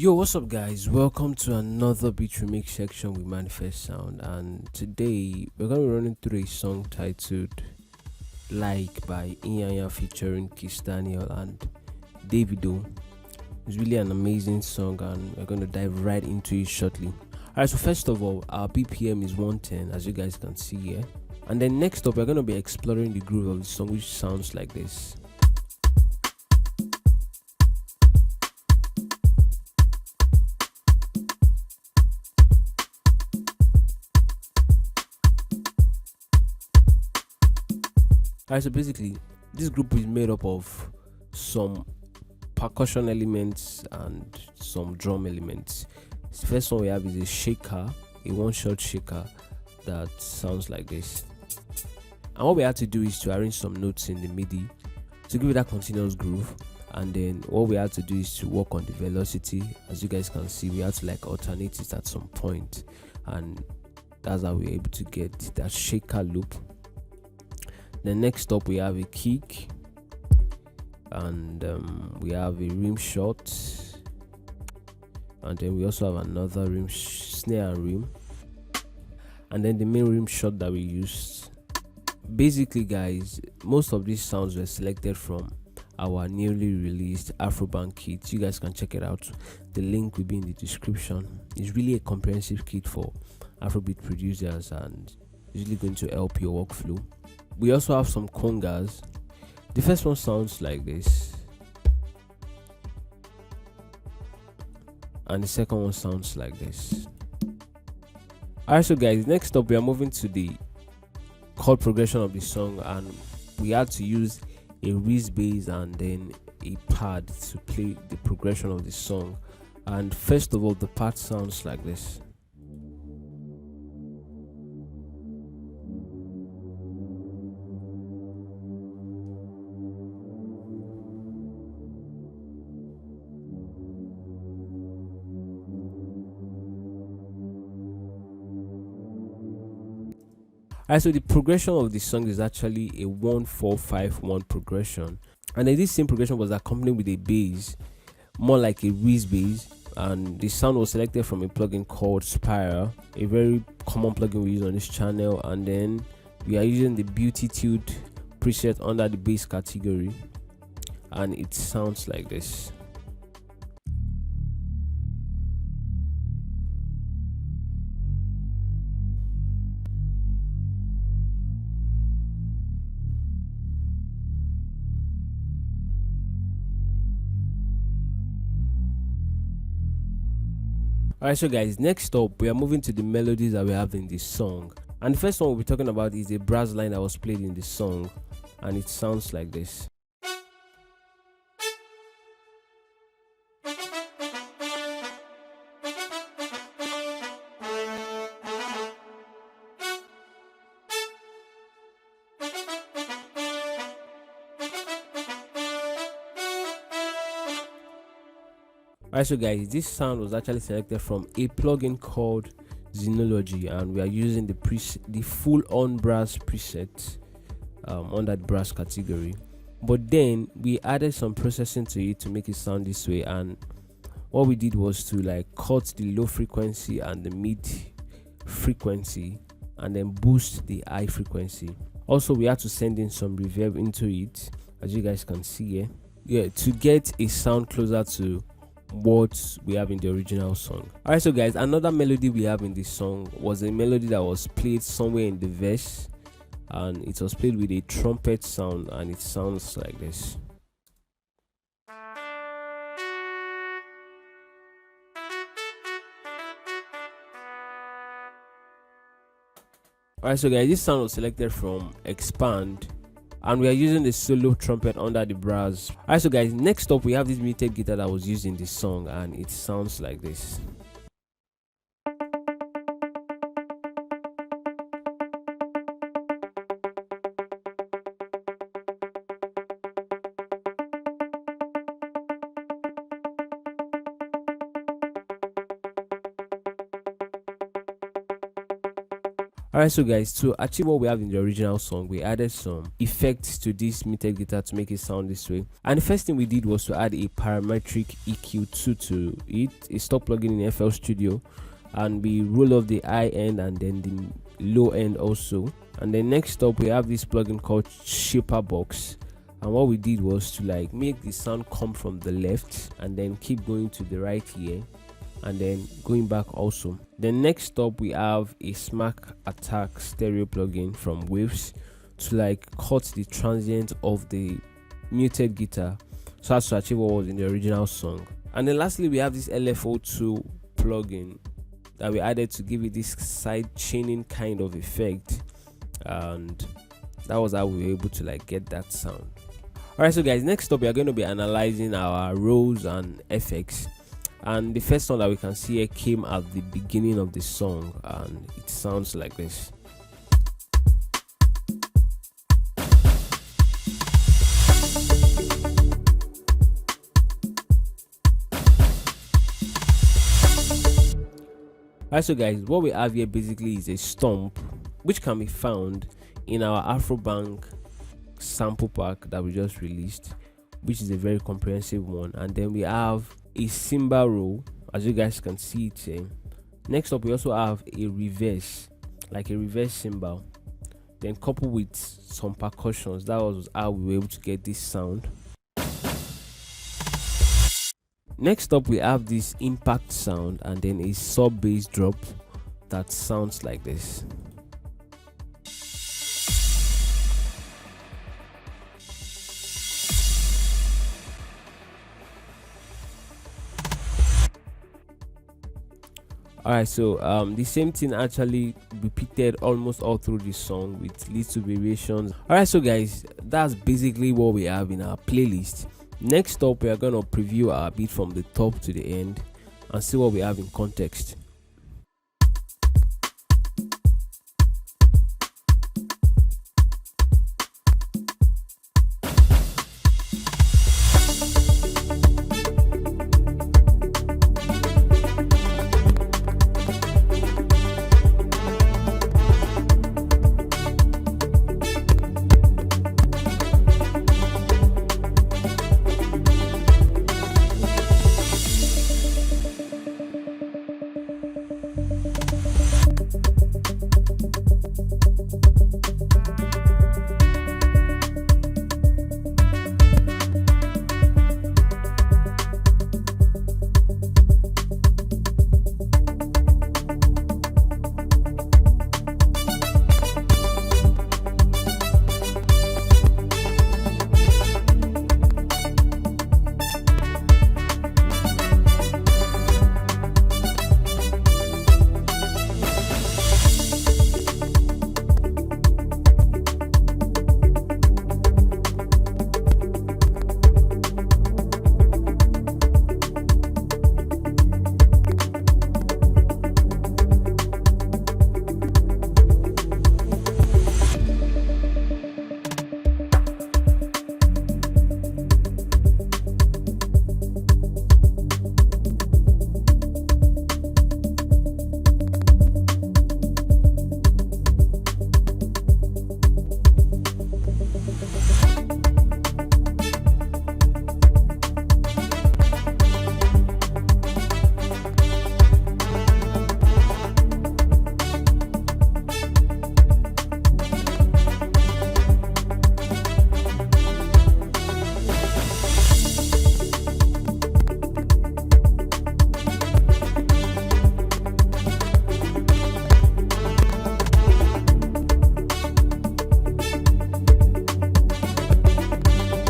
Yo, what's up, guys? Welcome to another beat remake section with Manifest Sound, and today we're gonna be running through a song titled "Like" by Iyanya featuring Kizz and Davido. It's really an amazing song, and we're gonna dive right into it shortly. Alright, so first of all, our BPM is 110, as you guys can see here, and then next up, we're gonna be exploring the groove of the song, which sounds like this. Alright, so basically, this group is made up of some percussion elements and some drum elements. The first one we have is a shaker, a one-shot shaker that sounds like this. And what we had to do is to arrange some notes in the MIDI to give it that continuous groove. And then what we had to do is to work on the velocity. As you guys can see, we had to like alternate it at some point, and that's how we were able to get that shaker loop. Then next up we have a kick, and we have a rim shot, and then we also have another rim snare and rim, and then the main rim shot that we used. Basically, guys, most of these sounds were selected from our newly released AFROBANG kit. You guys can check it out. The link will be in the description. It's really a comprehensive kit for Afrobeat producers, and it's really going to help your workflow. We also have some congas. The first one sounds like this, and the second one sounds like this. Alright, so guys, next up we are moving to the chord progression of the song, and we had to use a whiz bass and then a pad to play the progression of the song. And first of all, the pad sounds like this. Alright, so the progression of the song is actually a 1-4-5-1 progression, and then this same progression was accompanied with a bass, more like a whiz bass, and the sound was selected from a plugin called Spiral, a very common plugin we use on this channel. And then we are using the Beautitude preset under the bass category, and it sounds like this. Alright, so guys, next up we are moving to the melodies that we have in this song, and the first one we'll be talking about is a brass line that was played in this song, and it sounds like this. Alright, so guys, this sound was actually selected from a plugin called Xenology, and we are using the full on brass preset under the brass category. But then we added some processing to it to make it sound this way, and what we did was to like cut the low frequency and the mid frequency and then boost the high frequency. Also, we had to send in some reverb into it, as you guys can see here, to get a sound closer to what we have in the original song. Alright, so guys, another melody we have in this song was a melody that was played somewhere in the verse, and it was played with a trumpet sound, and it sounds like this. Alright, so guys, this sound was selected from Expand, and we are using the solo trumpet under the brass. Alright, so guys, next up we have this muted guitar that was used in this song, and it sounds like this. Alright, so guys, to achieve what we have in the original song, we added some effects to this muted guitar to make it sound this way. And the first thing we did was to add a parametric EQ2 to it, a stock plugin in FL Studio, and we roll off the high end and then the low end also. And then next up we have this plugin called Shaper Box, and what we did was to like make the sound come from the left and then keep going to the right here and then going back also. Then next up we have a Smack Attack stereo plugin from Waves to like cut the transient of the muted guitar so as to achieve what was in the original song. And then lastly we have this LFO2 plugin that we added to give it this side chaining kind of effect, and that was how we were able to like get that sound. Alright, so guys, next up we are going to be analyzing our rows and effects. And the first one that we can see here came at the beginning of the song, and it sounds like this. Alright, so guys, what we have here basically is a stomp which can be found in our AFROBANG sample pack that we just released, which is a very comprehensive one. And then we have a cymbal roll, as you guys can see it here. Next up we also have a reverse, like a reverse cymbal, then coupled with some percussions. That was how we were able to get this sound. Next up we have this impact sound and then a sub bass drop that sounds like this. Alright, so the same thing actually repeated almost all through the song with little variations. Alright, so guys, that's basically what we have in our playlist. Next up we are going to preview our beat from the top to the end and see what we have in context.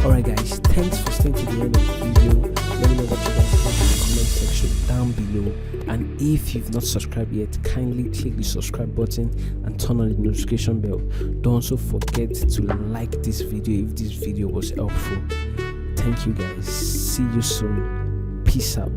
Alright guys, thanks for staying to the end of the video. Let me know what you guys think in the comment section down below. And if you've not subscribed yet, kindly click the subscribe button and turn on the notification bell. Don't also forget to like this video if this video was helpful. Thank you guys. See you soon. Peace out.